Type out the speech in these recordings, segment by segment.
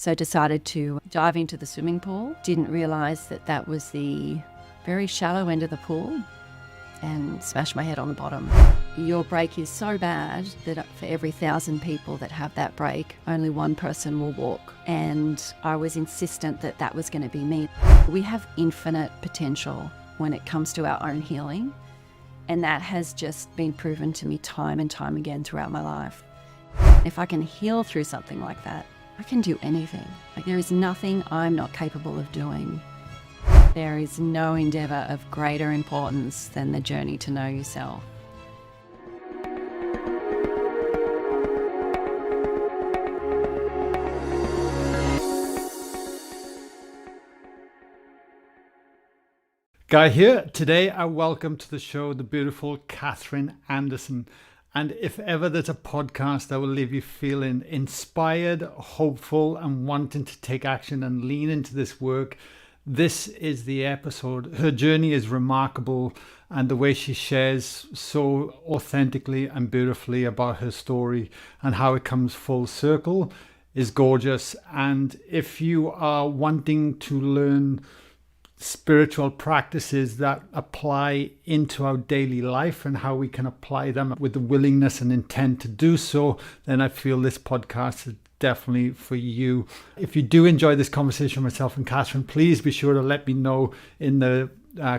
So decided to dive into the swimming pool. Didn't realise that that was the very shallow end of the pool and smashed my head on the bottom. Your break is so bad that for every 1,000 people that have that break, only one person will walk. And I was insistent that that was going to be me. We have infinite potential when it comes to our own healing. And that has just been proven to me time and time again throughout my life. If I can heal through something like that, I can do anything. Like, there is nothing I'm not capable of doing. There is no endeavour of greater importance than the journey to know yourself. Guy here. Today I welcome to the show the beautiful Katherine Anderson. And if ever there's a podcast that will leave you feeling inspired, hopeful, and wanting to take action and lean into this work, this is the episode. Her journey is remarkable, and the way she shares so authentically and beautifully about her story and how it comes full circle is gorgeous. And if you are wanting to learn spiritual practices that apply into our daily life and how we can apply them with the willingness and intent to do so, then I feel this podcast is definitely for you. If you do enjoy this conversation with myself and Katherine, please be sure to let me know in the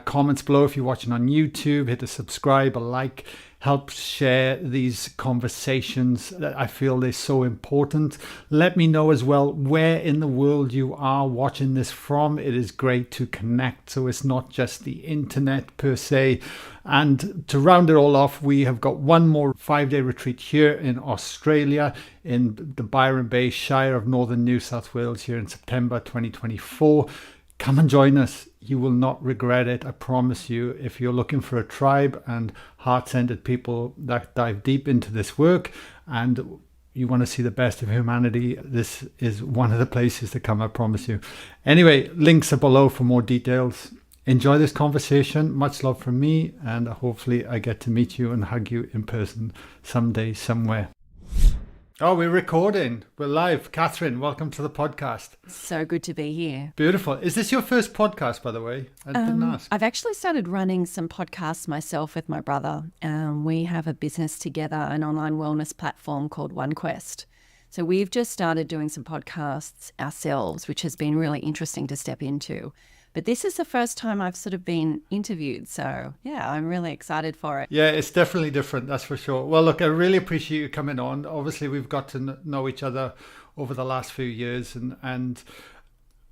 comments below. If you're watching on YouTube, hit a subscribe, a like. Help share these conversations that I feel they're so important. Let me know as well where in the world you are watching this from. It is great to connect, so it's not just the internet per se. And to round it all off, we have got one more 5-day retreat here in Australia in the Byron Bay Shire of Northern New South Wales here in September 2024. Come and join us. You will not regret it. I promise you. If you're looking for a tribe and heart-centered people that dive deep into this work and you want to see the best of humanity, this is one of the places to come, I promise you. Anyway, links are below for more details. Enjoy this conversation. Much love from me, and hopefully I get to meet you and hug you in person someday, somewhere. Oh, we're recording. We're live. Katherine, welcome to the podcast. So good to be here. Beautiful. Is this your first podcast, by the way? I didn't ask. I've actually started running some podcasts myself with my brother. We have a business together, an online wellness platform called OneQuest. So we've just started doing some podcasts ourselves, which has been really interesting to step into. But this is the first time I've sort of been interviewed. So, yeah, I'm really excited for it. Yeah, it's definitely different. That's for sure. Well, look, I really appreciate you coming on. Obviously, we've got to know each other over the last few years. And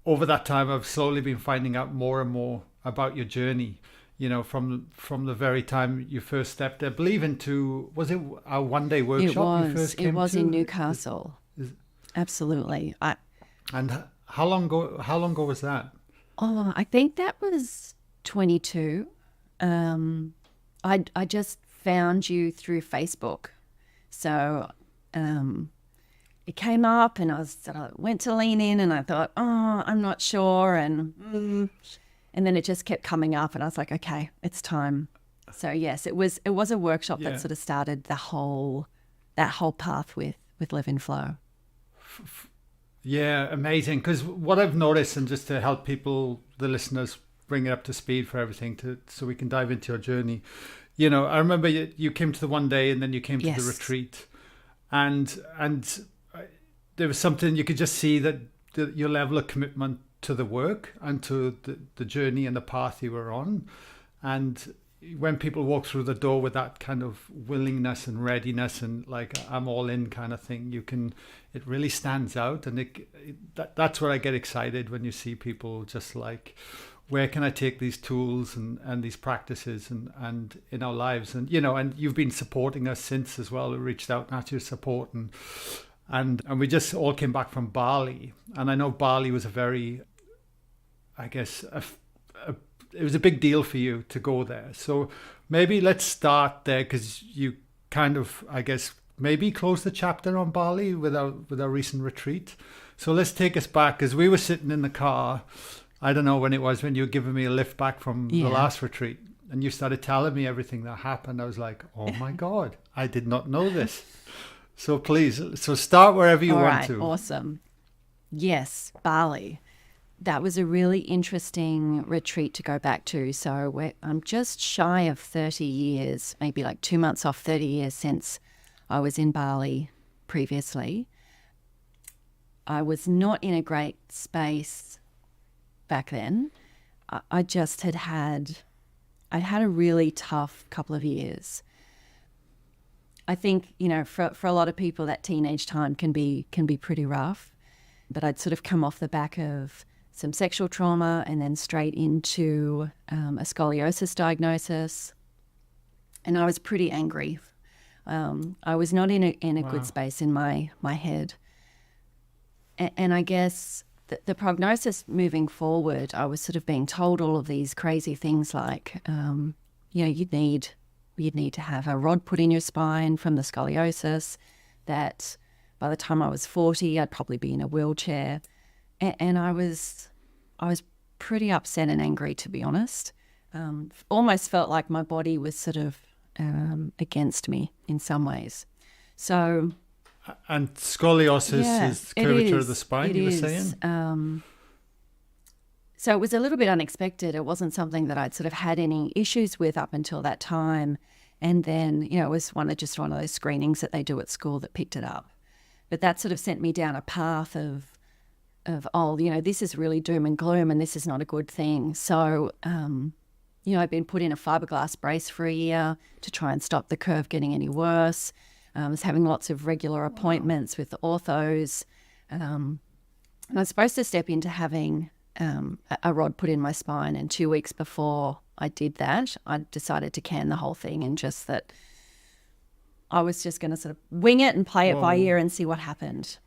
over that time, I've slowly been finding out more and more about your journey, you know, from the very time you first stepped, I believe, into, was it a one-day workshop you first came to? It was in Newcastle. Absolutely. And how long ago was that? Oh, I think that was 22. I just found you through Facebook. So it came up and I went to lean in and I thought, oh, I'm not sure. And then it just kept coming up and I was like, okay, it's time. So yes, it was a workshop that sort of started that whole path with Live in Flow. Yeah, amazing. Because what I've noticed, and just to help people, the listeners, bring it up to speed for everything, so we can dive into your journey. You know, I remember you came to the one day, and then you came to the retreat, and there was something you could just see that your level of commitment to the work and to the journey and the path you were on, and when people walk through the door with that kind of willingness and readiness and like I'm all in kind of thing, it really stands out. And that's where I get excited when you see people just like, where can I take these tools and these practices and in our lives? And, you know, and you've been supporting us since as well. We reached out and asked your support and we just all came back from Bali. And I know Bali was a very, I guess, it was a big deal for you to go there. So maybe let's start there, because you kind of, I guess, maybe close the chapter on Bali with our recent retreat. So let's take us back, because we were sitting in the car. I don't know when it was, when you were giving me a lift back from the last retreat, and you started telling me everything that happened. I was like, oh my God, I did not know this. So please, start wherever you want to. Awesome. Yes, Bali. That was a really interesting retreat to go back to. So I'm just shy of 30 years, maybe like 2 months off 30 years since I was in Bali previously. I was not in a great space back then. I just I'd had a really tough couple of years. I think, for a lot of people, that teenage time can be pretty rough. But I'd sort of come off the back of some sexual trauma and then straight into a scoliosis diagnosis. And I was pretty angry. I was not in a Wow. good space in my head. And I guess the prognosis moving forward, I was sort of being told all of these crazy things like, you'd need to have a rod put in your spine from the scoliosis, that by the time I was 40, I'd probably be in a wheelchair. And I was pretty upset and angry, to be honest. Almost felt like my body was sort of against me in some ways. So, And scoliosis is curvature of the spine, you were is. saying? So it was a little bit unexpected. It wasn't something that I'd sort of had any issues with up until that time. And then, it was one of those screenings that they do at school that picked it up. But that sort of sent me down a path of this is really doom and gloom and this is not a good thing. So, I'd been put in a fiberglass brace for a year to try and stop the curve getting any worse. I was having lots of regular appointments with the orthos. And I was supposed to step into having a rod put in my spine. And 2 weeks before I did that, I decided to can the whole thing, and just that I was just going to sort of wing it and play it by ear and see what happened.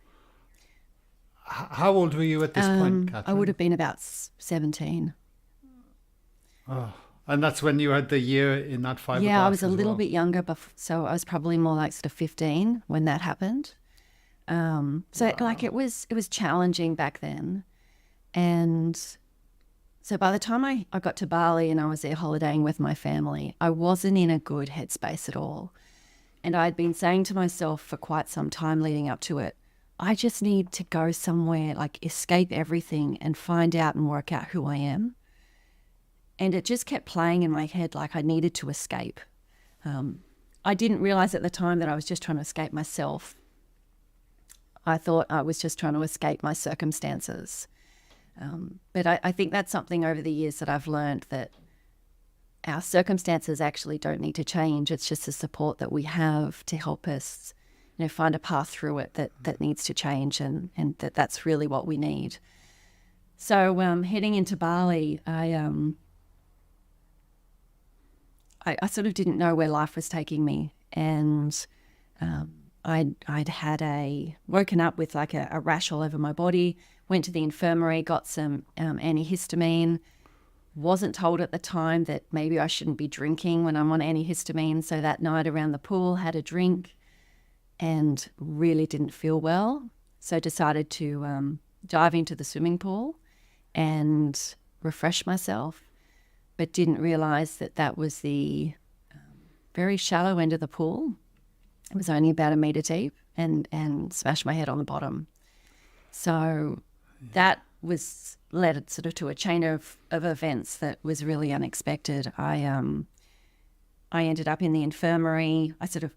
How old were you at this point, Katherine? I would have been about 17. Oh, and that's when you had the year in that fiberglass. Yeah, I was a as little well. bit younger, so I was probably more like sort of 15 when that happened. Like it was challenging back then. And so by the time I got to Bali and I was there holidaying with my family, I wasn't in a good headspace at all. And I'd been saying to myself for quite some time leading up to it, I just need to go somewhere, like escape everything and find out and work out who I am. And it just kept playing in my head like I needed to escape. I didn't realize at the time that I was just trying to escape myself. I thought I was just trying to escape my circumstances. But I think that's something over the years that I've learned, that our circumstances actually don't need to change. It's just the support that we have to help us, find a path through it that needs to change, and that's really what we need. So heading into Bali, I sort of didn't know where life was taking me, and I'd woken up with like a rash all over my body, went to the infirmary, got some antihistamine. Wasn't told at the time that maybe I shouldn't be drinking when I'm on antihistamine. So that night around the pool, had a drink and really didn't feel well. So decided to dive into the swimming pool and refresh myself, but didn't realize that was the very shallow end of the pool. It was only about 1 metre deep, and smashed my head on the bottom. So that led sort of to a chain of events that was really unexpected. I ended up in the infirmary. I sort of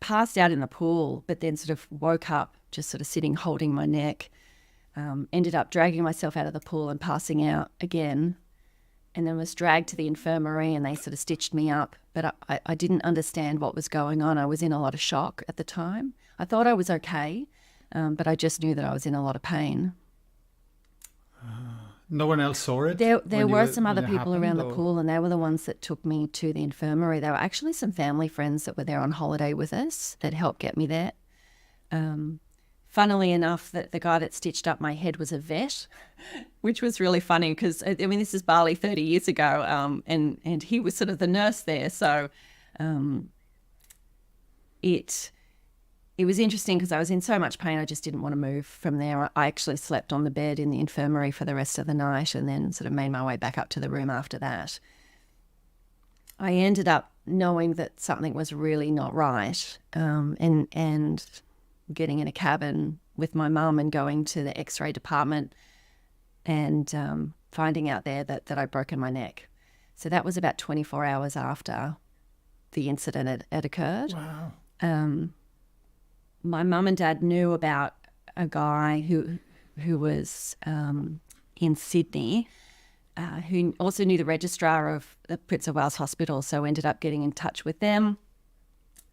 passed out in the pool, but then sort of woke up just sort of sitting holding my neck. Ended up dragging myself out of the pool and passing out again, and then was dragged to the infirmary and they sort of stitched me up. But I didn't understand what was going on. I was in a lot of shock at the time. I thought I was okay, but I just knew that I was in a lot of pain. No one else saw it? There were some other people around the pool, and they were the ones that took me to the infirmary. There were actually some family friends that were there on holiday with us that helped get me there. Funnily enough, the guy that stitched up my head was a vet, which was really funny because, this is Bali 30 years ago, and he was sort of the nurse there. So it was interesting because I was in so much pain, I just didn't want to move from there. I actually slept on the bed in the infirmary for the rest of the night and then sort of made my way back up to the room after that. I ended up knowing that something was really not right, and getting in a cab and with my mum and going to the X-ray department and finding out there that I'd broken my neck. So that was about 24 hours after the incident had occurred. Wow. My mum and dad knew about a guy who was in Sydney, who also knew the registrar of the Prince of Wales Hospital, so ended up getting in touch with them.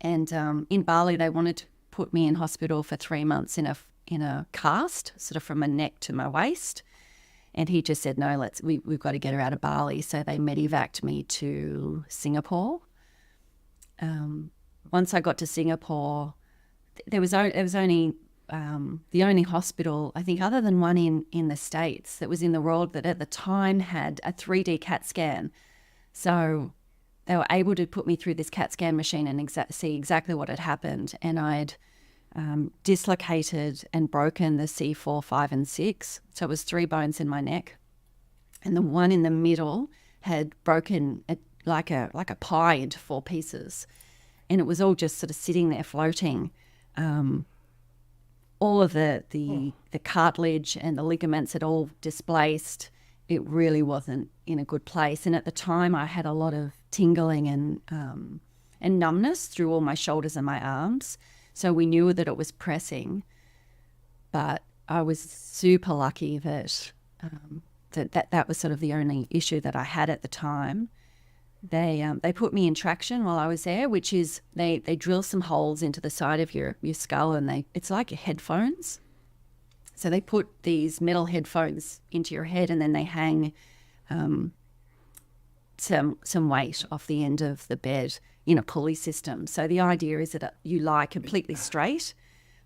And in Bali, they wanted to put me in hospital for 3 months in a cast, sort of from my neck to my waist. And he just said, no, we've got to get her out of Bali. So they medevaced me to Singapore. Once I got to Singapore, it was only the only hospital, I think, other than one in the States that was in the world that at the time had a 3D CAT scan. So they were able to put me through this CAT scan machine and see exactly what had happened. And I'd dislocated and broken the C4, 5, and 6. So it was 3 bones in my neck. And the one in the middle had broken like a pie into 4 pieces. And it was all just sort of sitting there floating. All of the cartilage and the ligaments had all displaced. It really wasn't in a good place. And at the time, I had a lot of tingling and numbness through all my shoulders and my arms. So we knew that it was pressing. But I was super lucky that that was sort of the only issue that I had at the time. They put me in traction while I was there, which is they drill some holes into the side of your skull, and it's like headphones. So they put these metal headphones into your head, and then they hang some weight off the end of the bed in a pulley system. So the idea is that you lie completely straight,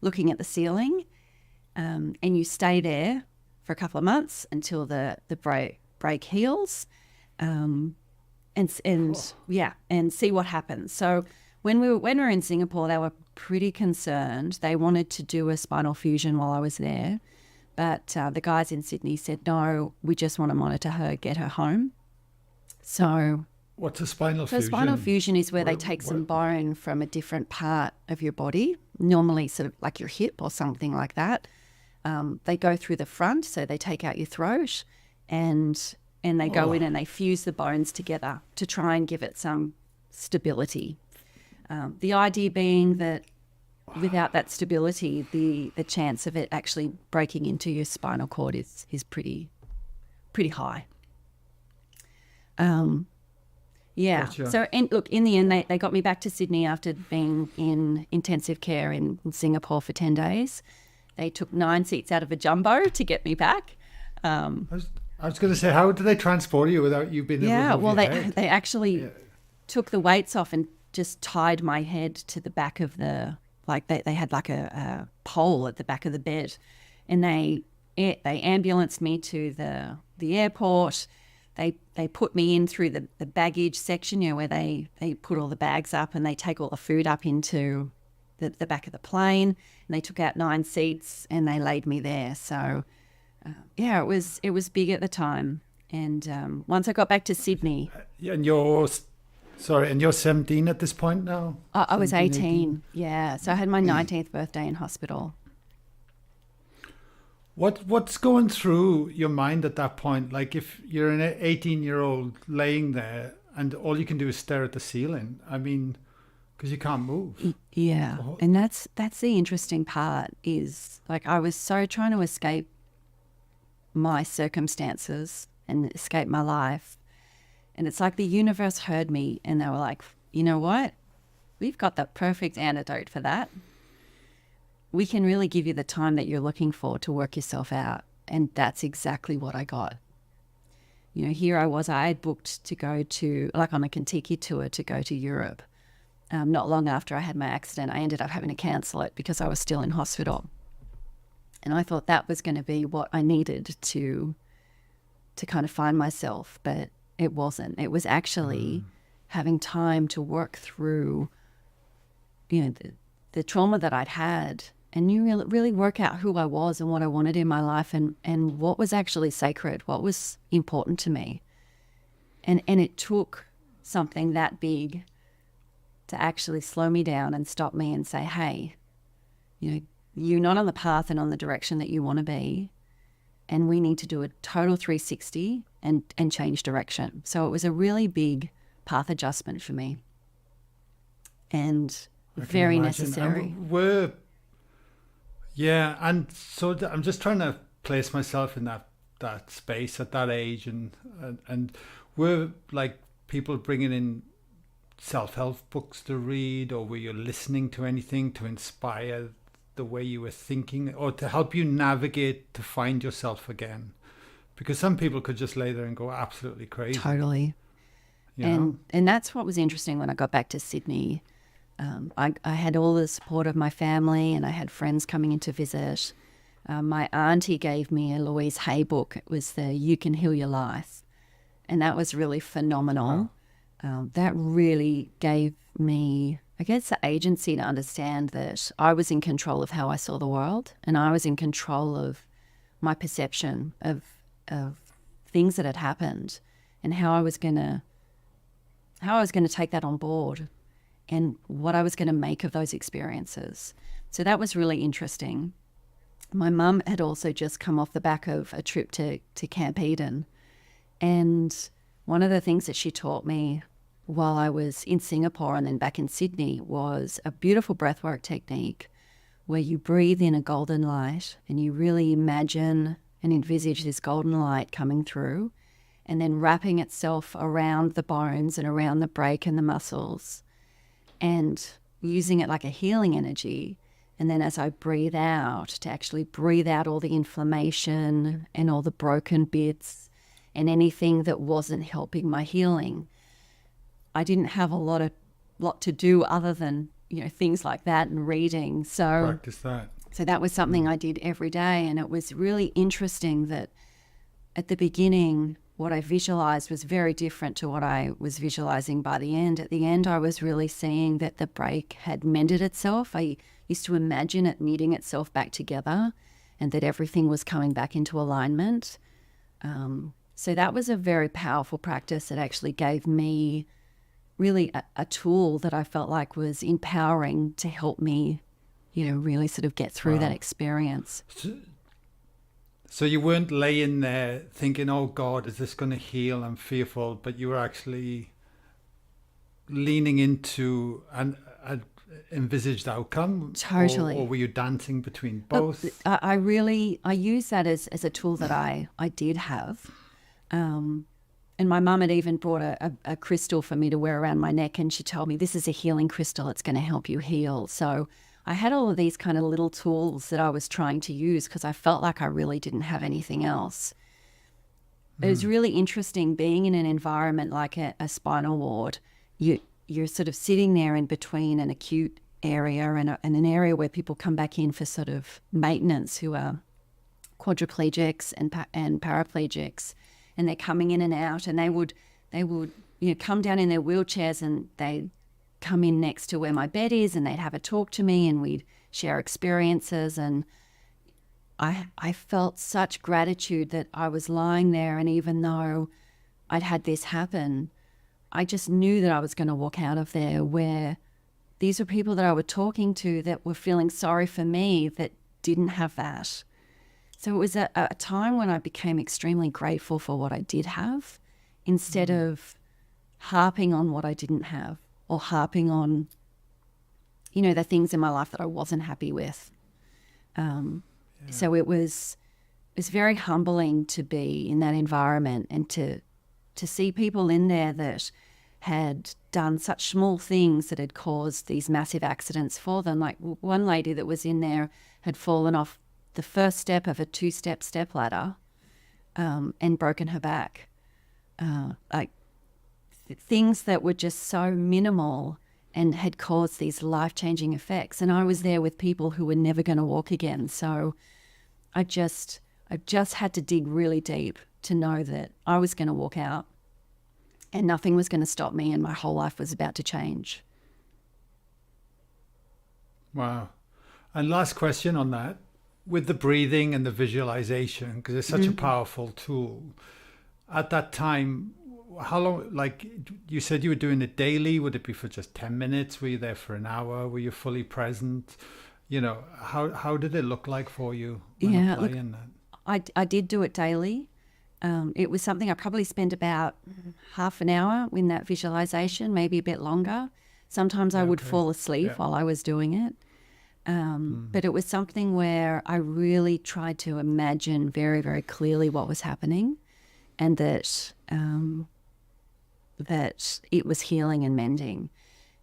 looking at the ceiling, and you stay there for a couple of months until the break heals. And see what happens. So when we were in Singapore, they were pretty concerned. They wanted to do a spinal fusion while I was there, but the guys in Sydney said, no, we just want to monitor her, get her home. So what's a spinal fusion? So spinal fusion is where they take some bone from a different part of your body, normally sort of like your hip or something like that. They go through the front, so they take out your throat and they go in and they fuse the bones together to try and give it some stability. The idea being that without that stability, the chance of it actually breaking into your spinal cord is pretty high. Gotcha. So look, in the end, they got me back to Sydney after being in intensive care in Singapore for 10 days. They took 9 seats out of a jumbo to get me back. I was going to say, how did they transport you without you being able to move your head? They actually took the weights off and just tied my head to the back of they had like a pole at the back of the bed, and they ambulanced me to the airport. They put me in through the baggage section, where they put all the bags up and they take all the food up into the back of the plane, and they took out 9 seats and they laid me there. So it was big at the time. And once I got back to Sydney, and you're 17 at this point now? I was 18. Yeah, so I had my 19th birthday in hospital. What's going through your mind at that point? Like, if you're an 18-year-old laying there and all you can do is stare at the ceiling, I mean, because you can't move. Yeah, and that's the interesting part, is like I was so trying to escape my circumstances and escape my life. And it's like the universe heard me, and they were like, you know what? We've got the perfect antidote for that. We can really give you the time that you're looking for to work yourself out. And that's exactly what I got. Here I had booked to go to, like on a Kentucky tour, to go to Europe. Not long after I had my accident, I ended up having to cancel it because I was still in hospital. And I thought that was going to be what I needed to kind of find myself, but it wasn't. It was actually having time to work through, the trauma that I'd had, and you really work out who I was and what I wanted in my life, and what was actually sacred, what was important to me. And it took something that big to actually slow me down and stop me and say, hey, you're not on the path and on the direction that you want to be, and we need to do a total 360 and change direction. So it was a really big path adjustment for me, and very necessary. And so I'm just trying to place myself in that space at that age, and were like people bringing in self-help books to read, or were you listening to anything to inspire the way you were thinking, or to help you navigate to find yourself again? Because some people could just lay there and go absolutely crazy. Totally. And that's what was interesting when I got back to Sydney. I had all the support of my family, and I had friends coming in to visit. My auntie gave me a Louise Hay book. It was the You Can Heal Your Life. And that was really phenomenal. Wow. That really gave me, I guess, the agency to understand that I was in control of how I saw the world, and I was in control of my perception of things that had happened, and how I was going to take that on board, and what I was going to make of those experiences. So that was really interesting. My mum had also just come off the back of a trip to Camp Eden, and one of the things that she taught me while I was in Singapore and then back in Sydney was a beautiful breathwork technique where you breathe in a golden light and you really imagine and envisage this golden light coming through and then wrapping itself around the bones and around the break and the muscles and using it like a healing energy. And then as I breathe out, to actually breathe out all the inflammation and all the broken bits and anything that wasn't helping my healing. I didn't have a lot to do other than, things like that and reading. So practice that. So that was something I did every day. And it was really interesting that at the beginning, what I visualized was very different to what I was visualizing by the end. At the end, I was really seeing that the break had mended itself. I used to imagine it knitting itself back together and that everything was coming back into alignment. So that was a very powerful practice that actually gave me really a tool that I felt like was empowering to help me, really sort of get through that experience. So you weren't laying there thinking, oh God, is this going to heal? I'm fearful. But you were actually leaning into an envisaged outcome? Totally. Or were you dancing between both? I use that as a tool that I did have. And my mum had even brought a crystal for me to wear around my neck, and she told me, this is a healing crystal. It's going to help you heal. So I had all of these kind of little tools that I was trying to use because I felt like I really didn't have anything else. It was really interesting being in an environment like a spinal ward. You're sort of sitting there in between an acute area and an area where people come back in for sort of maintenance who are quadriplegics and paraplegics. And they're coming in and out, and they would come down in their wheelchairs, and they'd come in next to where my bed is, and they'd have a talk to me, and we'd share experiences. And I felt such gratitude that I was lying there, and even though I'd had this happen, I just knew that I was going to walk out of there where these were people that I were talking to that were feeling sorry for me that didn't have that. So it was a time when I became extremely grateful for what I did have instead of harping on what I didn't have or harping on, the things in my life that I wasn't happy with. So it was very humbling to be in that environment and to see people in there that had done such small things that had caused these massive accidents for them. Like one lady that was in there had fallen off the first step of a 2-step stepladder and broken her back. Things that were just so minimal and had caused these life-changing effects. And I was there with people who were never going to walk again. So I just had to dig really deep to know that I was going to walk out and nothing was going to stop me, and my whole life was about to change. Wow. And last question on that. With the breathing and the visualization, because it's such a powerful tool, at that time, how long, like you said you were doing it daily, would it be for just 10 minutes? Were you there for an hour? Were you fully present? how did it look like for you when Yeah, look, applying that? I did do it daily. It was something I probably spent about half an hour in that visualization, maybe a bit longer. Sometimes I would Okay. fall asleep Yeah. while I was doing it. But it was something where I really tried to imagine very, very clearly what was happening, and that it was healing and mending.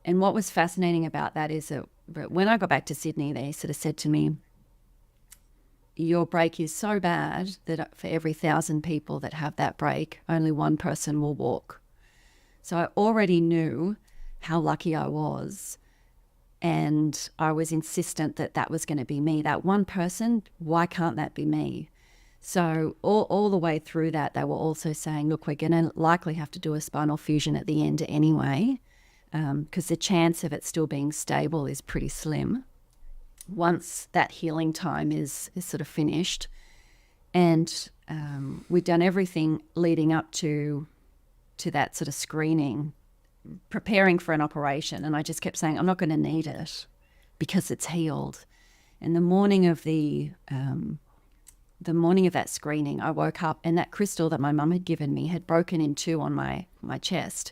And what was fascinating about that is that when I got back to Sydney, they sort of said to me, your break is so bad that for every 1,000 people that have that break, only one person will walk. So I already knew how lucky I was. And I was insistent that that was going to be me. That one person, why can't that be me? So all the way through that, they were also saying, look, we're going to likely have to do a spinal fusion at the end anyway, because the chance of it still being stable is pretty slim once that healing time is sort of finished. And we'd done everything leading up to that sort of screening, preparing for an operation. And I just kept saying, I'm not going to need it because it's healed. And the morning of that screening, I woke up and that crystal that my mum had given me had broken in two on my chest,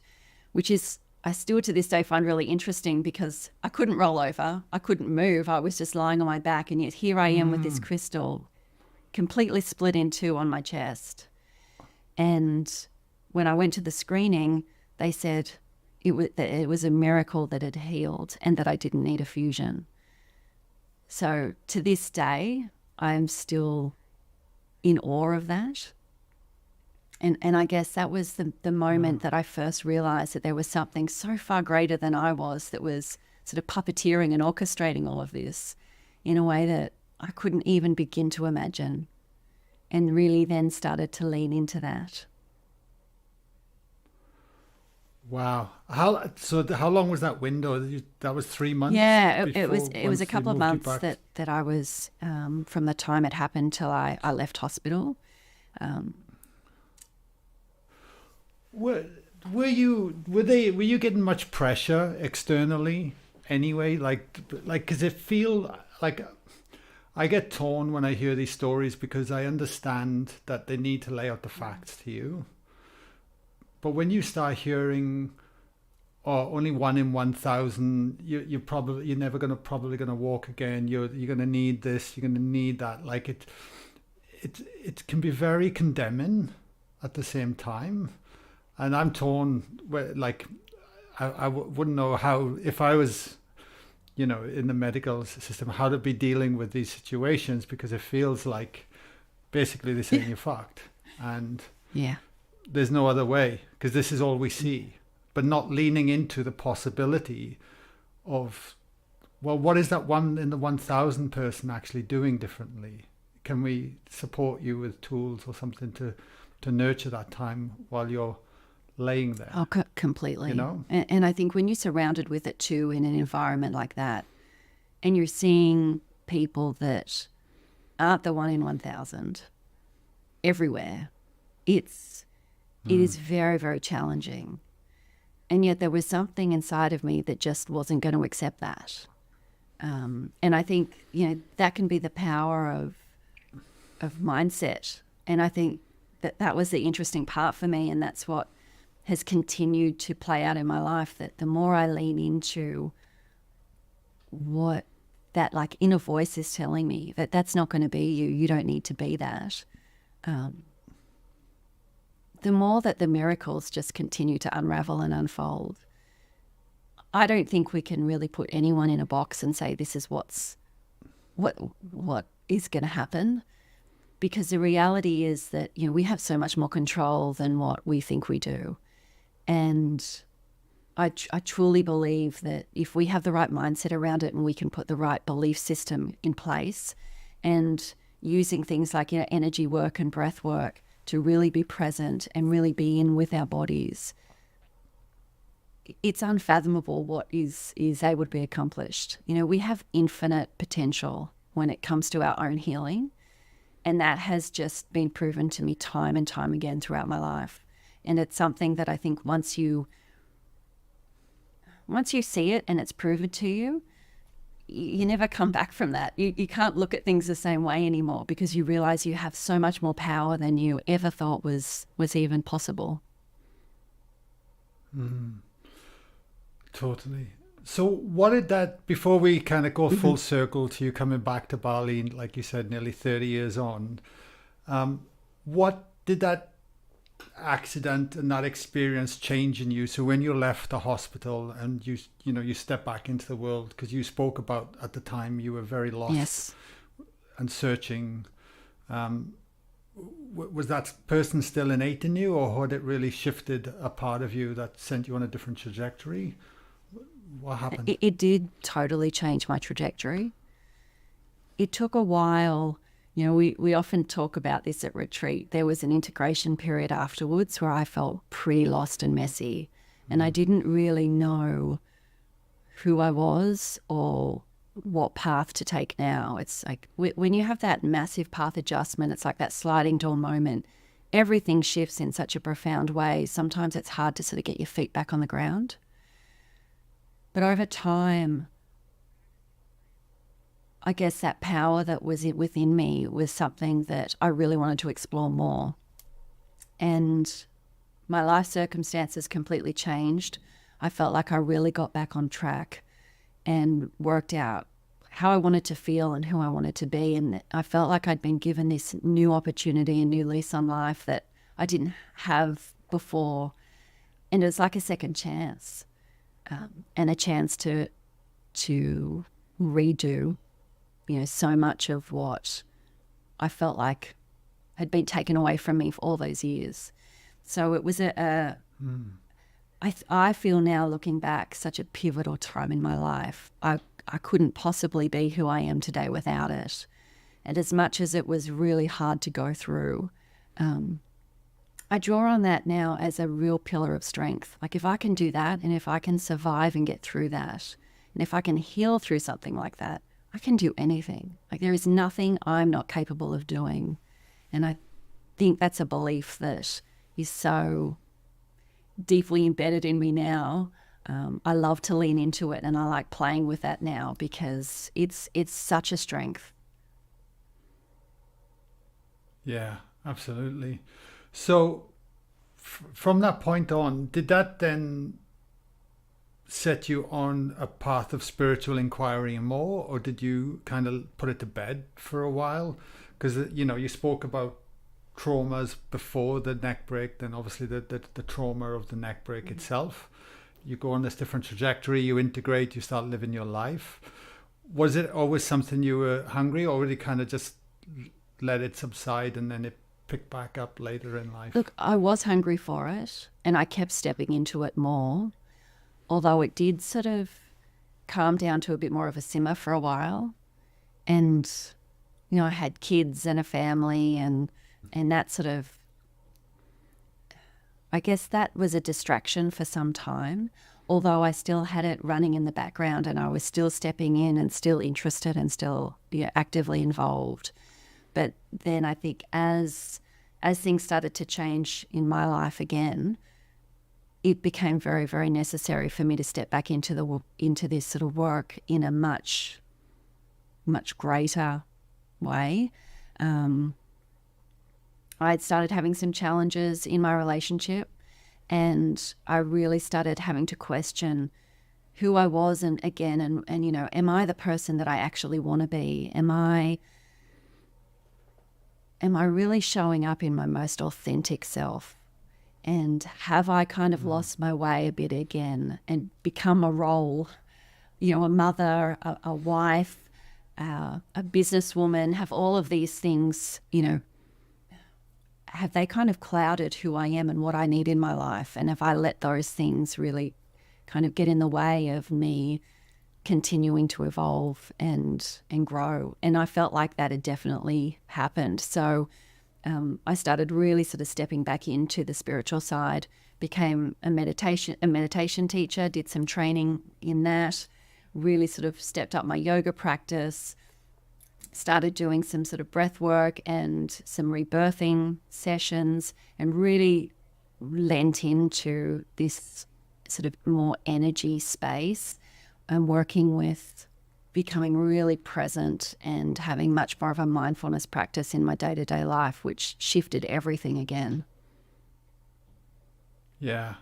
which is, I still to this day find really interesting because I couldn't roll over. I couldn't move. I was just lying on my back. And yet here I am with this crystal completely split in two on my chest. And when I went to the screening, they said that it was a miracle that it healed and that I didn't need a fusion. So to this day, I'm still in awe of that. And I guess that was the moment that I first realized that there was something so far greater than I was that was sort of puppeteering and orchestrating all of this in a way that I couldn't even begin to imagine, and really then started to lean into that. Wow. How long was that window? That was 3 months? Yeah, it before, was a once they couple of moved you months back? that I was from the time it happened till I left hospital. Were you getting much pressure externally anyway? Like, because it feel like I get torn when I hear these stories because I understand that they need to lay out the facts to you. But when you start hearing, oh, only 1 in 1,000, you're never probably gonna walk again. You're gonna need this. You're gonna need that. Like it can be very condemning at the same time. And I'm torn. Like I wouldn't know how, if I was, in the medical system, how to be dealing with these situations, because it feels like basically they're saying you're fucked, and Yeah. there's no other way because this is all we see, but not leaning into the possibility of, well, what is that 1 in the 1,000 person actually doing differently? Can we support you with tools or something to nurture that time while you're laying there? Oh, completely. You know? And I think when you're surrounded with it too in an environment like that, and you're seeing people that aren't the 1 in 1,000 everywhere, it is very, very challenging. And yet there was something inside of me that just wasn't going to accept that. And I think, that can be the power of mindset. And I think that was the interesting part for me, and that's what has continued to play out in my life, that the more I lean into what that like inner voice is telling me, that that's not going to be you, you don't need to be that, the more that the miracles just continue to unravel and unfold. I don't think we can really put anyone in a box and say this is what is going to happen, because the reality is that we have so much more control than what we think we do. And I truly believe that if we have the right mindset around it and we can put the right belief system in place, and using things like energy work and breath work to really be present and really be in with our bodies, it's unfathomable what is able to be accomplished. We have infinite potential when it comes to our own healing, and that has just been proven to me time and time again throughout my life. And it's something that I think once you see it and it's proven to you, you never come back from that. You can't look at things the same way anymore, because you realize you have so much more power than you ever thought was even possible. Totally. So what did that, before we kind of go full circle to you coming back to Bali, like you said, nearly 30 years on, what did that accident and that experience change in you? So when you left the hospital and you step back into the world, because you spoke about at the time you were very lost. Yes. And searching, was that person still innate in you, or had it really shifted a part of you that sent you on a different trajectory? What happened? It did totally change my trajectory. It took a while. We often talk about this at retreat. There was an integration period afterwards where I felt pretty lost and messy, and I didn't really know who I was or what path to take now. It's like when you have that massive path adjustment, it's like that sliding door moment. Everything shifts in such a profound way. Sometimes it's hard to sort of get your feet back on the ground. But over time, I guess that power that was within me was something that I really wanted to explore more. And my life circumstances completely changed. I felt like I really got back on track and worked out how I wanted to feel and who I wanted to be. And I felt like I'd been given this new opportunity, a new lease on life that I didn't have before. And it was like a second chance, and a chance to redo, so much of what I felt like had been taken away from me for all those years. So it was I feel now, looking back, such a pivotal time in my life. I couldn't possibly be who I am today without it. And as much as it was really hard to go through, I draw on that now as a real pillar of strength. Like, if I can do that, and if I can survive and get through that, and if I can heal through something like that, I can do anything. Like, there is nothing I'm not capable of doing. And I think that's a belief that is so deeply embedded in me now. I love to lean into it, and I like playing with that now, because it's such a strength. Yeah, absolutely. So from that point on, did that then set you on a path of spiritual inquiry more, or did you kind of put it to bed for a while? Because you spoke about traumas before the neck break, then obviously the trauma of the neck break itself. You go on this different trajectory, you integrate, you start living your life. Was it always something you were hungry, or did you kind of just let it subside and then it picked back up later in life? Look, I was hungry for it, and I kept stepping into it more, although it did sort of calm down to a bit more of a simmer for a while. And, I had kids and a family, and that sort of, I guess that was a distraction for some time, although I still had it running in the background, and I was still stepping in and still interested and still actively involved. But then I think as things started to change in my life again, it became very, very necessary for me to step back into this sort of work in a much, much greater way. I had started having some challenges in my relationship, and I really started having to question who I was, and am I the person that I actually want to be? Am I really showing up in my most authentic self? And have I kind of lost my way a bit again and become a role, a mother, a wife, a businesswoman? Have all of these things, have they kind of clouded who I am and what I need in my life? And have I let those things really kind of get in the way of me continuing to evolve and grow? And I felt like that had definitely happened. So I started really sort of stepping back into the spiritual side, became a meditation teacher, did some training in that, really sort of stepped up my yoga practice, started doing some sort of breath work and some rebirthing sessions, and really lent into this sort of more energy space and working with becoming really present and having much more of a mindfulness practice in my day-to-day life, which shifted everything again. Yeah.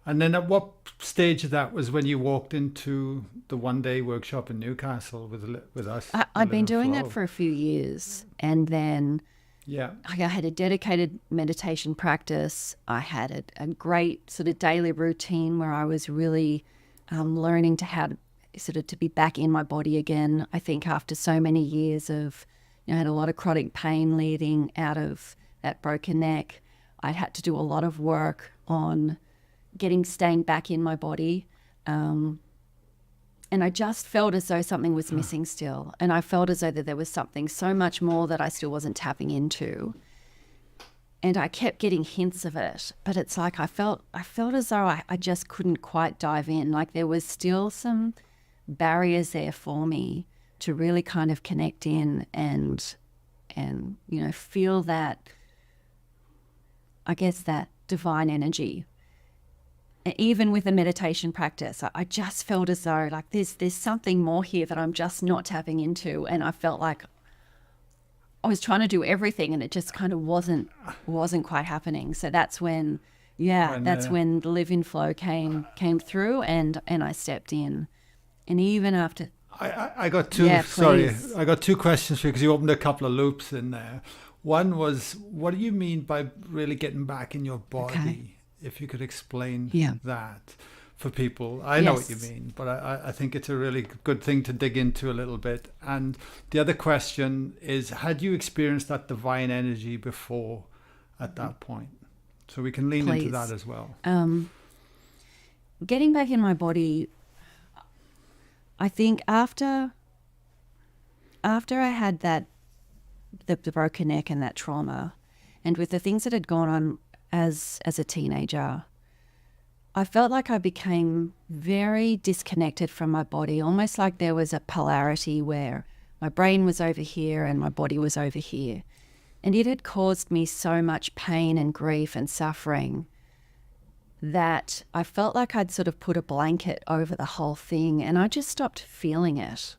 And then at what stage of that was when you walked into the one-day workshop in Newcastle with us? I'd been doing that for a few years, and then I had a dedicated meditation practice. I had a great sort of daily routine where I was really learning to be back in my body again. I think after so many years of, I had a lot of chronic pain leading out of that broken neck. I had to do a lot of work on staying back in my body. And I just felt as though something was missing still. And I felt as though that there was something so much more that I still wasn't tapping into. And I kept getting hints of it, but it's like I felt as though I just couldn't quite dive in. Like there was still some barriers there for me to really kind of connect in and feel that, I guess, that divine energy. Even with the meditation practice, I just felt as though like there's something more here that I'm just not tapping into. And I felt like I was trying to do everything and it just kind of wasn't quite happening. So that's when when the Live in Flow came through and I stepped in. And even after... I got two, I got two questions because you opened a couple of loops in there. One was, what do you mean by really getting back in your body? Okay. If you could explain that for people. I know what you mean, but I think it's a really good thing to dig into a little bit. And the other question is, had you experienced that divine energy before at that point? So we can lean into that as well. Getting back in my body, I think after I had that, the broken neck and that trauma, and with the things that had gone on as a teenager, I felt like I became very disconnected from my body, almost like there was a polarity where my brain was over here and my body was over here. And it had caused me so much pain and grief and suffering that I felt like I'd sort of put a blanket over the whole thing and I just stopped feeling it.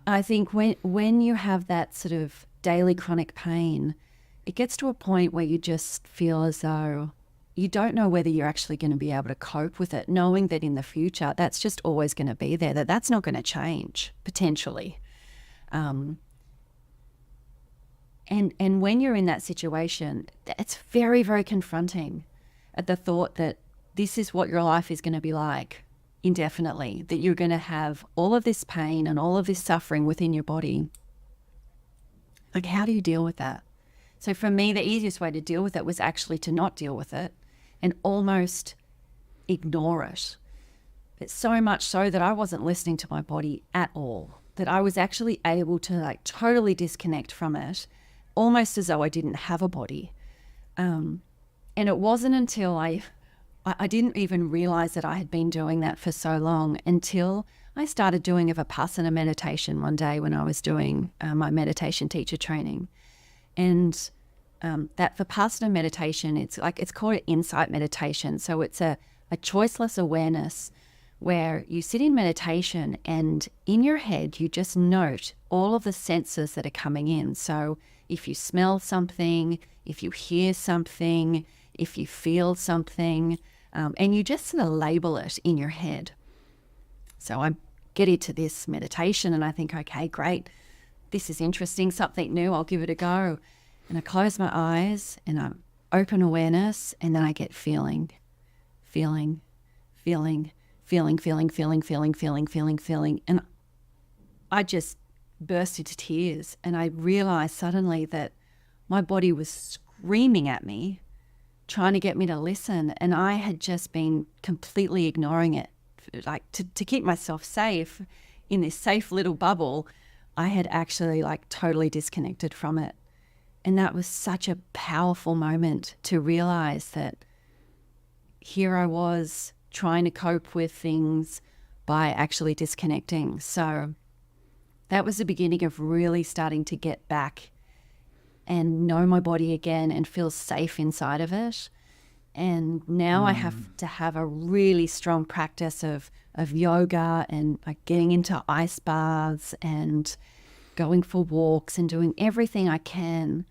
I think when you have that sort of daily chronic pain, it gets to a point where you just feel as though you don't know whether you're actually going to be able to cope with it, knowing that in the future that's just always going to be there, that's not going to change, potentially. And when you're in that situation, it's very, very confronting at the thought that this is what your life is going to be like indefinitely, that you're going to have all of this pain and all of this suffering within your body. Like, how do you deal with that? So for me, the easiest way to deal with it was actually to not deal with it and almost ignore it. But so much so that I wasn't listening to my body at all, that I was actually able to like totally disconnect from it, almost as though I didn't have a body. And it wasn't until I didn't even realize that I had been doing that for so long until I started doing a Vipassana meditation one day when I was doing my meditation teacher training. And that Vipassana meditation, it's called an insight meditation. So it's a choiceless awareness where you sit in meditation and in your head you just note all of the senses that are coming in. So if you smell something, if you hear something, if you feel something, and you just sort of label it in your head. So I get into this meditation and I think, okay, great, this is interesting, something new, I'll give it a go. And I close my eyes and I open awareness and then I get feeling. And I just burst into tears and I realized suddenly that my body was screaming at me, trying to get me to listen. And I had just been completely ignoring it. Like to keep myself safe in this safe little bubble, I had actually like totally disconnected from it. And that was such a powerful moment to realize that here I was trying to cope with things by actually disconnecting. So that was the beginning of really starting to get back and know my body again and feel safe inside of it. And now I have to have a really strong practice of yoga and like getting into ice baths and going for walks and doing everything I can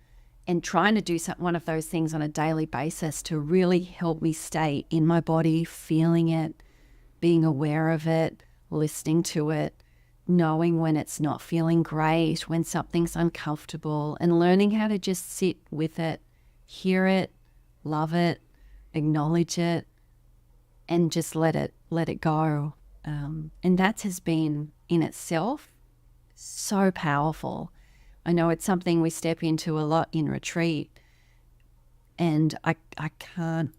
and trying to do one of those things on a daily basis to really help me stay in my body, feeling it, being aware of it, listening to it, knowing when it's not feeling great, when something's uncomfortable, and learning how to just sit with it, hear it, love it, acknowledge it, and just let it go. And that has been in itself so powerful. I know it's something we step into a lot in retreat, and I can't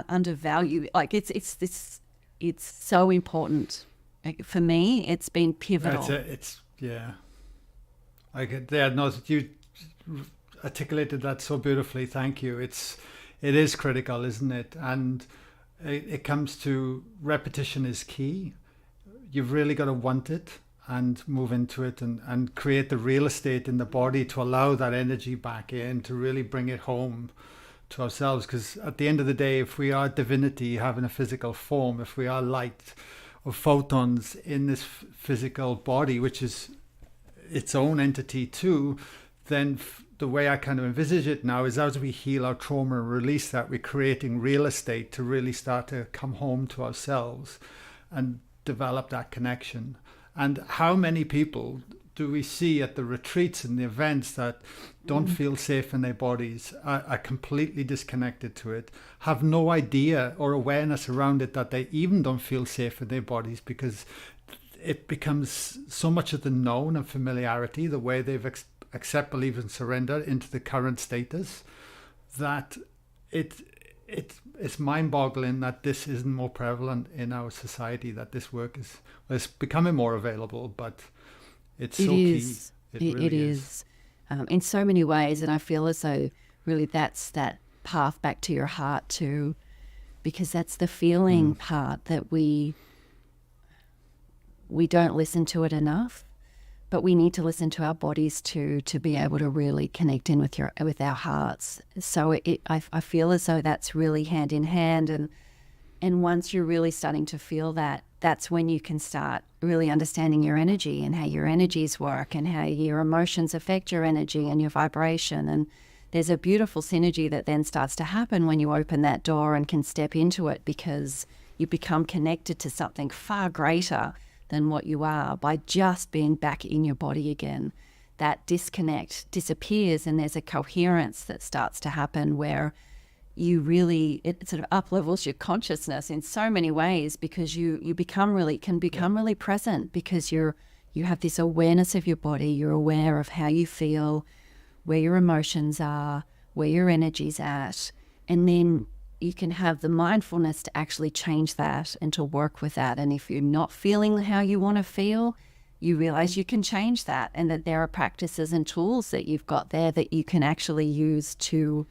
undervalue. Like it's so important. Like for me, it's been pivotal. I get there. No, you articulated that so beautifully. Thank you. It is critical, isn't it? And it comes to repetition is key. You've really got to want it and move into it and create the real estate in the body to allow that energy back in, to really bring it home to ourselves. Because at the end of the day, if we are divinity having a physical form, if we are light or photons in this physical body, which is its own entity too, then the way I kind of envisage it now is as we heal our trauma and release that, we're creating real estate to really start to come home to ourselves and develop that connection. And how many people do we see at the retreats and the events that don't feel safe in their bodies, are completely disconnected to it, have no idea or awareness around it that they even don't feel safe in their bodies, because it becomes so much of the known and familiarity, the way they've accept, believe and surrender into the current status, that it's mind-boggling that this isn't more prevalent in our society, that this work is becoming more available, but it's so key. It really is. In so many ways, and I feel as though really that's that path back to your heart too, because that's the feeling part that we don't listen to it enough. But we need to listen to our bodies too, to be able to really connect in with our hearts. So I feel as though that's really hand in hand. And once you're really starting to feel that, that's when you can start really understanding your energy and how your energies work and how your emotions affect your energy and your vibration. And there's a beautiful synergy that then starts to happen when you open that door and can step into it, because you become connected to something far greater than what you are by just being back in your body again. That disconnect disappears and there's a coherence that starts to happen where it sort of up-levels your consciousness in so many ways, because you can become really present, because you have this awareness of your body. You're aware of how you feel, where your emotions are, where your energy's at, and then you can have the mindfulness to actually change that and to work with that. And if you're not feeling how you want to feel, you realize you can change that, and that there are practices and tools that you've got there that you can actually use to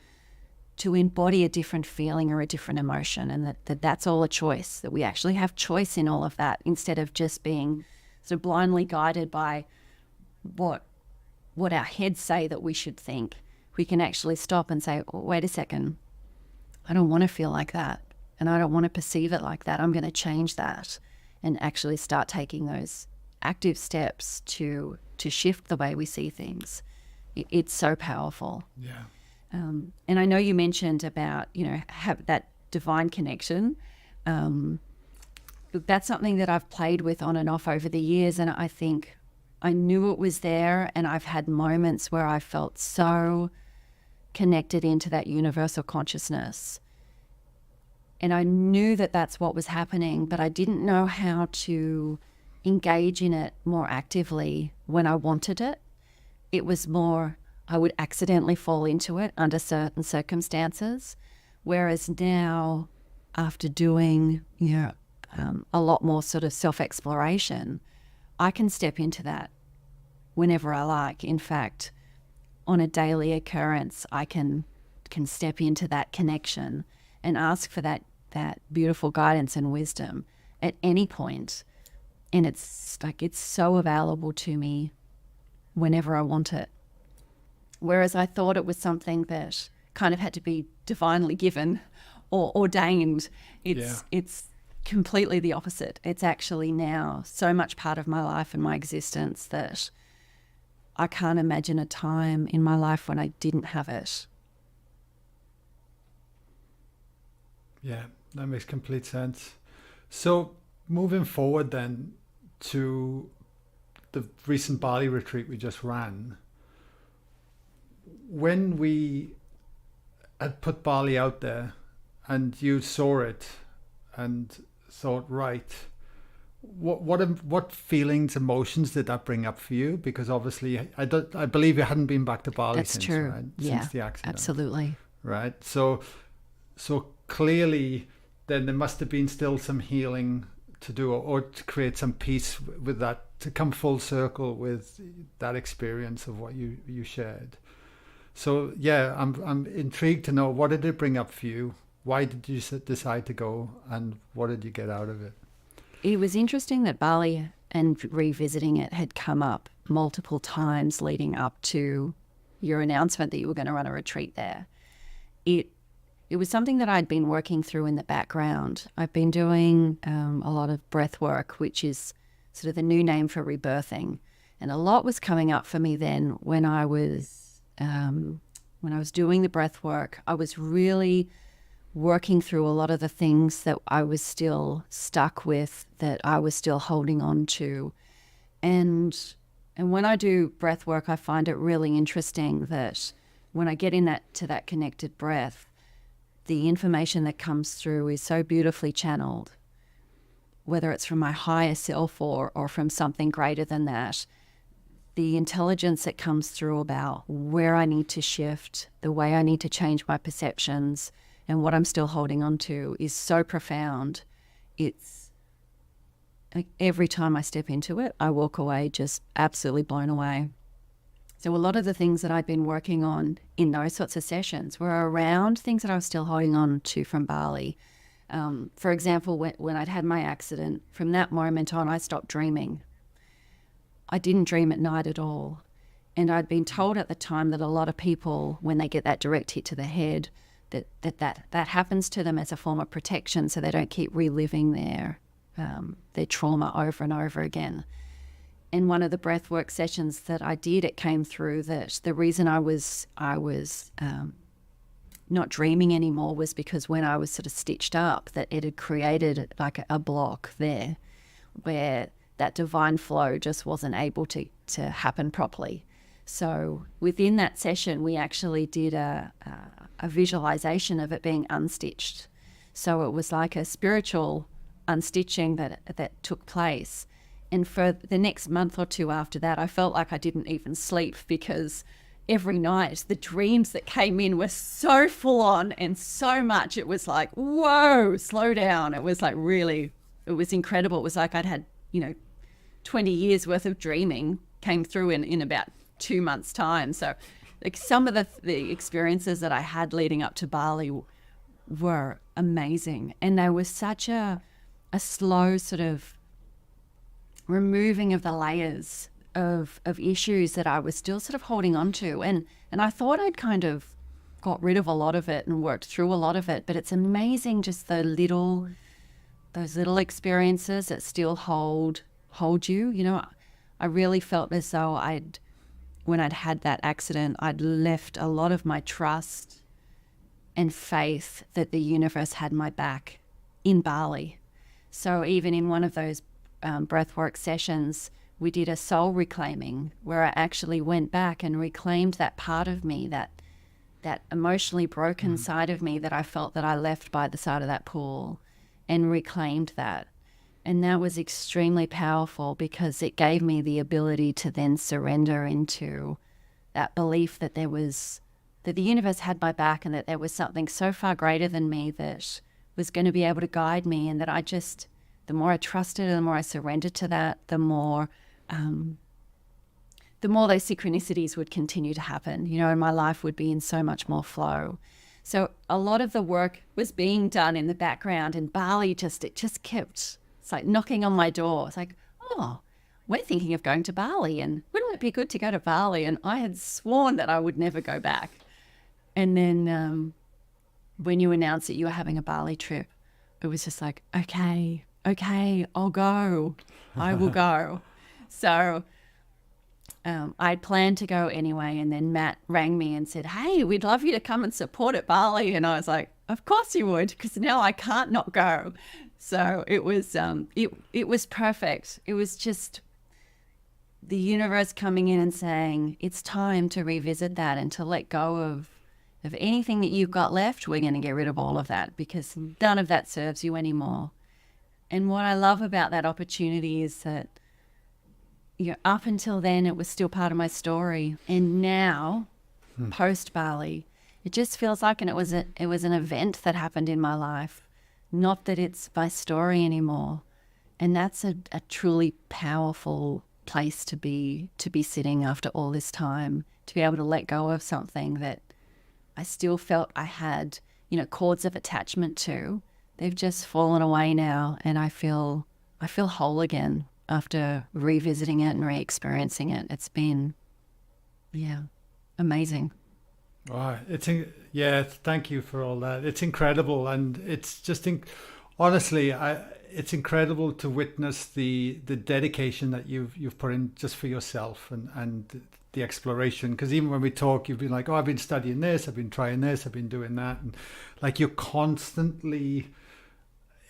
embody a different feeling or a different emotion, and that's all a choice, that we actually have choice in all of that, instead of just being sort of blindly guided by what our heads say that we should think. We can actually stop and say, oh, wait a second, I don't want to feel like that, and I don't want to perceive it like that. I'm going to change that, and actually start taking those active steps to shift the way we see things. It's so powerful. Yeah. And I know you mentioned about, have that divine connection. That's something that I've played with on and off over the years, and I think I knew it was there, and I've had moments where I felt so connected into that universal consciousness. And I knew that that's what was happening, but I didn't know how to engage in it more actively when I wanted it. It was more, I would accidentally fall into it under certain circumstances. Whereas now, after doing, a lot more sort of self-exploration, I can step into that whenever I like. In fact, on a daily occurrence, I can step into that connection and ask for that beautiful guidance and wisdom at any point. And it's so available to me whenever I want it. Whereas I thought it was something that kind of had to be divinely given or ordained. It's completely the opposite. It's actually now so much part of my life and my existence that I can't imagine a time in my life when I didn't have it. Yeah, that makes complete sense. So moving forward then to the recent Bali retreat we just ran, when we had put Bali out there and you saw it and thought, right, what feelings, emotions did that bring up for you? Because obviously I believe you hadn't been back to Bali That's since, true. right? Yeah, since the accident. absolutely. Right. So clearly then there must have been still some healing to do, or to create some peace with that, to come full circle with that experience of what you shared. So yeah, I'm intrigued to know, what did it bring up for you? Why did you decide to go, and what did you get out of it? It was interesting that Bali and revisiting it had come up multiple times leading up to your announcement that you were going to run a retreat there. It was something that I'd been working through in the background. I've been doing a lot of breath work, which is sort of the new name for rebirthing. And a lot was coming up for me then when I was doing the breath work. I was really working through a lot of the things that I was still stuck with, that I was still holding on to. And when I do breath work, I find it really interesting that when I get to that connected breath, the information that comes through is so beautifully channeled, whether it's from my higher self or from something greater than that. The intelligence that comes through about where I need to shift, the way I need to change my perceptions, and what I'm still holding on to is so profound. It's like every time I step into it, I walk away just absolutely blown away. So a lot of the things that I'd been working on in those sorts of sessions were around things that I was still holding on to from Bali. For example, when I'd had my accident, from that moment on, I stopped dreaming. I didn't dream at night at all. And I'd been told at the time that a lot of people, when they get that direct hit to the head, that happens to them as a form of protection, so they don't keep reliving their trauma over and over again. In one of the breathwork sessions that I did, it came through that the reason I was not dreaming anymore was because when I was sort of stitched up, that it had created like a block there where that divine flow just wasn't able to happen properly. So within that session, we actually did a visualization of it being unstitched. So it was like a spiritual unstitching that took place. And for the next month or two after that, I felt like I didn't even sleep, because every night the dreams that came in were so full on and so much. It was like, whoa, slow down. It was like really, it was incredible. It was like I'd had, 20 years worth of dreaming came through in about 2 months' time. So like some of the experiences that I had leading up to Bali were amazing. And they were such a slow sort of removing of the layers of issues that I was still sort of holding on to. And I thought I'd kind of got rid of a lot of it and worked through a lot of it. But it's amazing just those little experiences that still hold you. I really felt as though when I'd had that accident, I'd left a lot of my trust and faith that the universe had my back in Bali. So even in one of those breathwork sessions, we did a soul reclaiming where I actually went back and reclaimed that part of me, that emotionally broken side of me that I felt that I left by the side of that pool, and reclaimed that. And that was extremely powerful because it gave me the ability to then surrender into that belief that that the universe had my back, and that there was something so far greater than me that was going to be able to guide me, and that the more I trusted and the more I surrendered to that, the more those synchronicities would continue to happen, and my life would be in so much more flow. So a lot of the work was being done in the background, and Bali it just kept, it's like knocking on my door. It's like, oh, we're thinking of going to Bali, and wouldn't it be good to go to Bali? And I had sworn that I would never go back. And then when you announced that you were having a Bali trip, it was just like, okay, I'll go. I will go. So I'd planned to go anyway, and then Matt rang me and said, hey, we'd love you to come and support at Bali. And I was like, of course you would, because now I can't not go. So it was it was perfect. It was just the universe coming in and saying, it's time to revisit that and to let go of anything that you've got left. We're going to get rid of all of that because none of that serves you anymore. And what I love about that opportunity is that, you know, up until then, it was still part of my story. And now, post Bali, it just feels like it was an event that happened in my life, not that it's my story anymore. And that's a truly powerful place to be sitting after all this time, to be able to let go of something that I still felt I had, you know, cords of attachment to. They've just fallen away now, and I feel whole again after revisiting it and re-experiencing it. It's been, amazing. Wow, thank you for all that. It's incredible, and it's just honestly, it's incredible to witness the dedication that you've put in just for yourself and the exploration. Because even when we talk, you've been like, oh, I've been studying this, I've been trying this, I've been doing that, and like you're constantly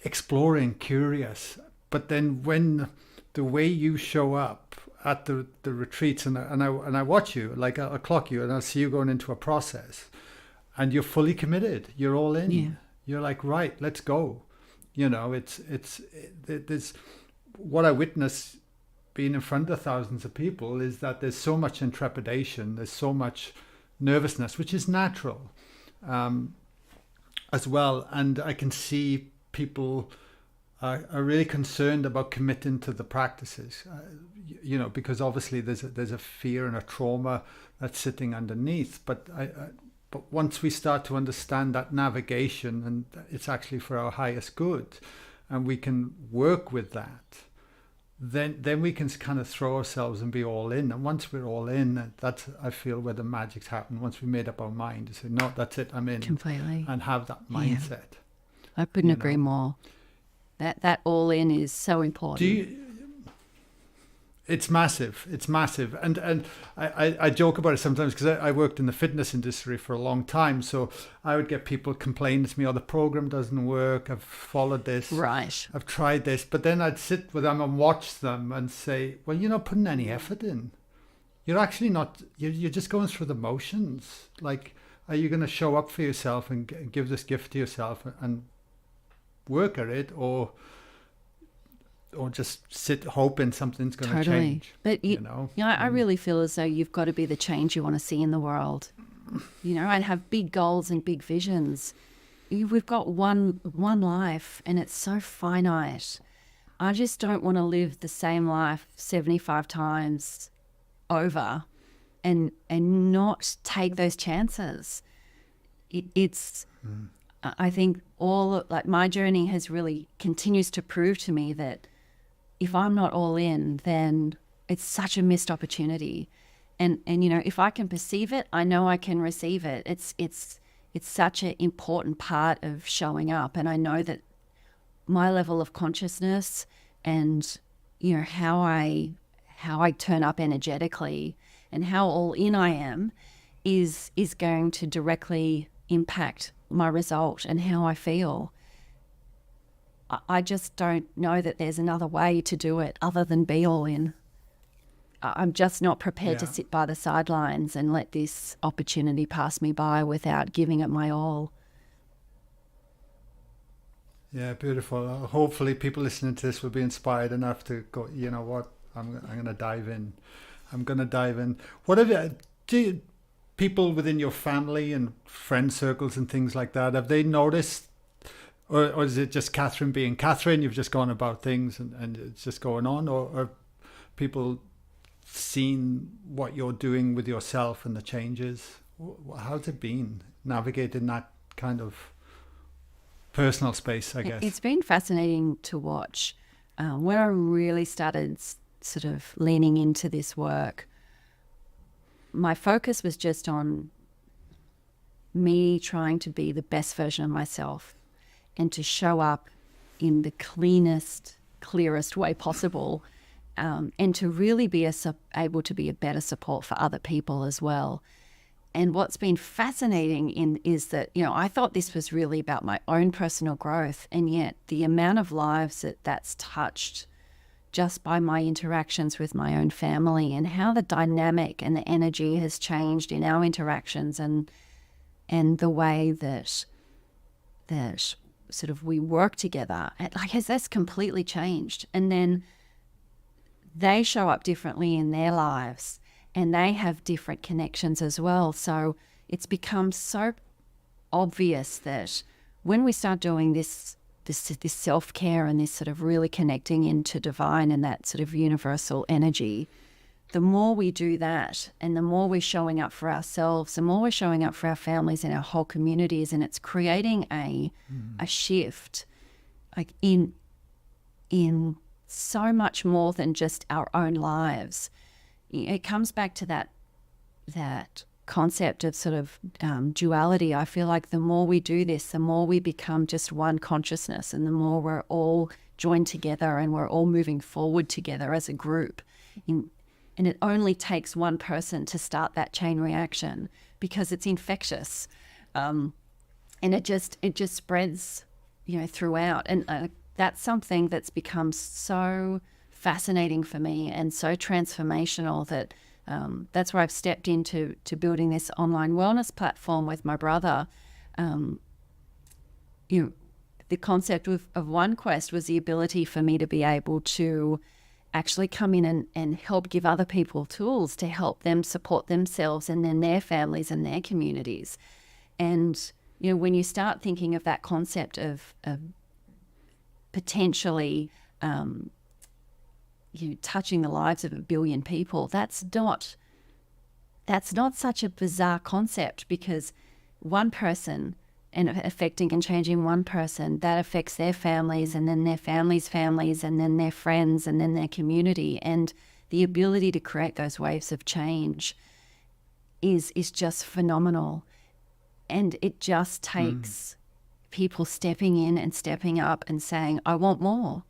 exploring, curious. But then when the way you show up at the retreats, and I watch you, like I'll clock you and I'll see you going into a process, and you're fully committed, you're all in. Yeah. You're like, right, let's go. You know, there's what I witness being in front of thousands of people is that there's so much intrepidation, there's so much nervousness, which is natural, as well. And I can see people are really concerned about committing to the practices, you know, because obviously there's a fear and a trauma that's sitting underneath. But But once we start to understand that navigation, and it's actually for our highest good, and we can work with that, then we can kind of throw ourselves and be all in. And once we're all in, that's, I feel, where the magic's happen. Once we made up our mind to say, no, that's it, I'm in. Completely. And have that mindset. I couldn't agree more. That all in is so important. It's massive. It's massive. And I joke about it sometimes because I worked in the fitness industry for a long time. So I would get people complaining to me, oh, the program doesn't work. I've followed this. Right. I've tried this. But then I'd sit with them and watch them and say, well, you're not putting any effort in. You're actually not, you're just going through the motions. Like, are you going to show up for yourself and give this gift to yourself and work at it, or just sit hoping something's going to change? But I really feel as though you've got to be the change you want to see in the world, and have big goals and big visions. We've got one life, and it's so finite. I just don't want to live the same life 75 times over and not take those chances. I think my journey has really continues to prove to me that if I'm not all in, then it's such a missed opportunity. And if I can perceive it, I know I can receive it. It's such an important part of showing up. And I know that my level of consciousness and how I turn up energetically and how all in I am is going to directly impact my result and how I feel. I just don't know that there's another way to do it other than be all in. I'm just not prepared to sit by the sidelines and let this opportunity pass me by without giving it my all. Yeah, beautiful. Hopefully people listening to this will be inspired enough to go, you know what, I'm going to dive in. What have people within your family and friend circles and things like that, have they noticed, or is it just Katherine being Katherine, you've just gone about things and it's just going on, or are people seen what you're doing with yourself and the changes? How's it been navigating that kind of personal space, I guess? It's been fascinating to watch. When I really started sort of leaning into this work, my focus was just on me trying to be the best version of myself and to show up in the cleanest, clearest way possible, and to really be able to be a better support for other people as well. And what's been fascinating is that, I thought this was really about my own personal growth, and yet the amount of lives that's touched just by my interactions with my own family, and how the dynamic and the energy has changed in our interactions, and the way that sort of we work together, that's completely changed. And then they show up differently in their lives, and they have different connections as well. So it's become so obvious that when we start doing this self-care and this sort of really connecting into divine and that sort of universal energy, the more we do that, and the more we're showing up for ourselves, the more we're showing up for our families and our whole communities, and it's creating a shift, like in so much more than just our own lives. It comes back to that concept of sort of duality. I feel like the more we do this, the more we become just one consciousness, and the more we're all joined together and we're all moving forward together as a group. And it only takes one person to start that chain reaction, because it's infectious, and it just spreads, throughout. And that's something that's become so fascinating for me and so transformational that that's where I've stepped into building this online wellness platform with my brother. The concept of OneQuest was the ability for me to be able to actually come in and help give other people tools to help them support themselves and then their families and their communities. And, when you start thinking of that concept of potentially touching the lives of 1 billion people, that's not such a bizarre concept, because one person and affecting and changing one person, that affects their families, and then their families' families, and then their friends, and then their community. And the ability to create those waves of change is just phenomenal. And it just takes people stepping in and stepping up and saying, I want more.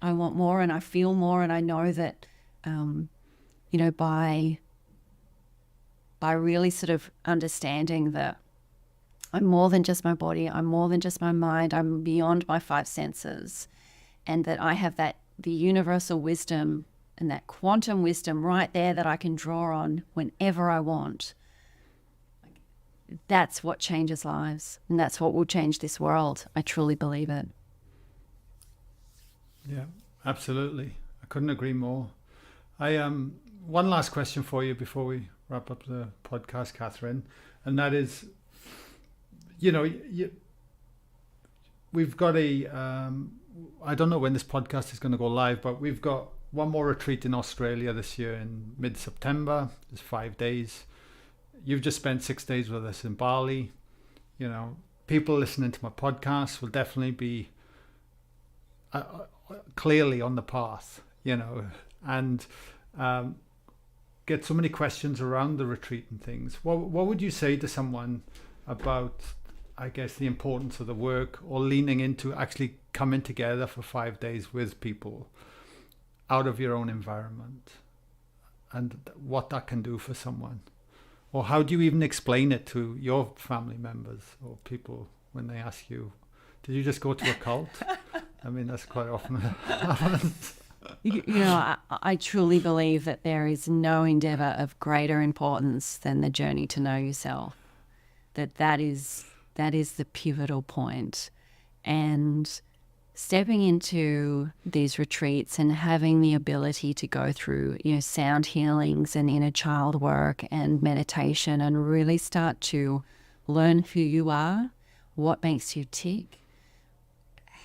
I want more, and I feel more, and I know that, by really sort of understanding that I'm more than just my body, I'm more than just my mind, I'm beyond my 5 senses, and that I have the universal wisdom and that quantum wisdom right there that I can draw on whenever I want. That's what changes lives, and that's what will change this world. I truly believe it. Yeah, absolutely. I couldn't agree more. One last question for you before we wrap up the podcast, Katherine, and that is, we've got I don't know when this podcast is going to go live, but we've got one more retreat in Australia this year in mid-September. It's 5 days. You've just spent 6 days with us in Bali. People listening to my podcast will definitely be clearly on the path, and get so many questions around the retreat and things. What would you say to someone about, I guess, the importance of the work, or leaning into actually coming together for 5 days with people out of your own environment, and what that can do for someone? Or how do you even explain it to your family members or people when they ask you, did you just go to a cult? I mean, that's quite often what happens. I truly believe that there is no endeavor of greater importance than the journey to know yourself. That is the pivotal point. And stepping into these retreats and having the ability to go through, sound healings and inner child work and meditation, and really start to learn who you are, what makes you tick,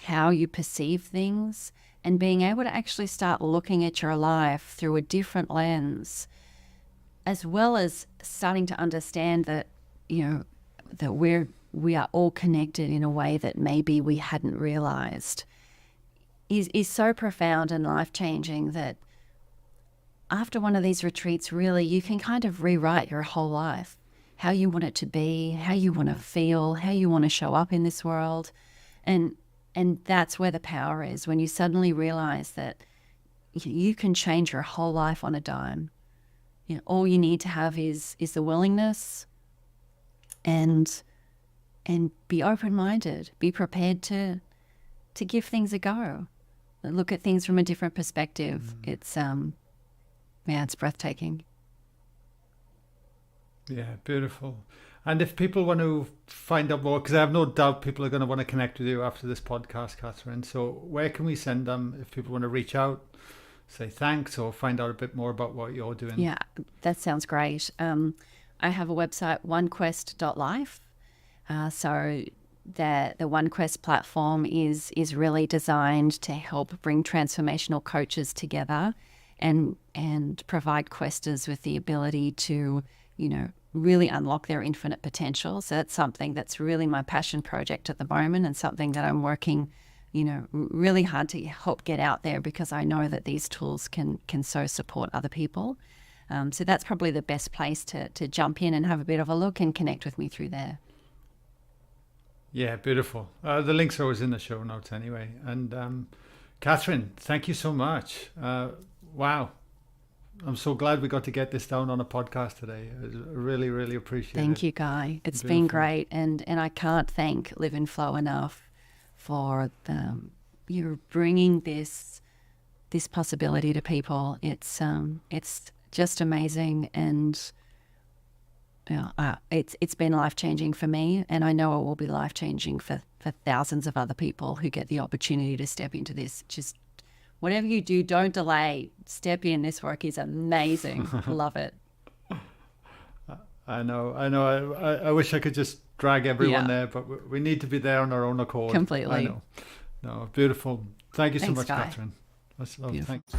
how you perceive things, and being able to actually start looking at your life through a different lens, as well as starting to understand that, that we are all connected in a way that maybe we hadn't realized, is so profound and life-changing that after one of these retreats, really, you can kind of rewrite your whole life. how you want it to be, how you want to feel, how you want to show up in this world. And that's where the power is, when you suddenly realize that you can change your whole life on a dime. All you need to have is the willingness and be open-minded, be prepared to give things a go, look at things from a different perspective. It's it's breathtaking. Yeah, beautiful. And if people want to find out more, because I have no doubt people are going to want to connect with you after this podcast, Katherine, so where can we send them if people want to reach out, say thanks, or find out a bit more about what you're doing? Yeah, that sounds great. I have a website, onequest.life. So the OneQuest platform is really designed to help bring transformational coaches together and provide questers with the ability to, really unlock their infinite potential. So that's something that's really my passion project at the moment, and something that I'm working, really hard to help get out there, because I know that these tools can so support other people. So that's probably the best place to jump in and have a bit of a look and connect with me through there. Yeah, beautiful. The links are always in the show notes anyway. And Katherine, thank you so much. Wow. I'm so glad we got to get this down on a podcast today. I really, really appreciate it. Thank you, Guy. It's been great. And I can't thank Live and Flow enough for you're bringing this possibility to people. It's just amazing. And it's been life-changing for me, and I know it will be life-changing for thousands of other people who get the opportunity to step into this. Just whatever you do, don't delay. Step in. This work is amazing. Love it. I know. I wish I could just drag everyone there, but we need to be there on our own accord. Completely. I know. No, beautiful. Thank you so Thanks, much, Guy. Katherine. That's Beautiful. Thanks.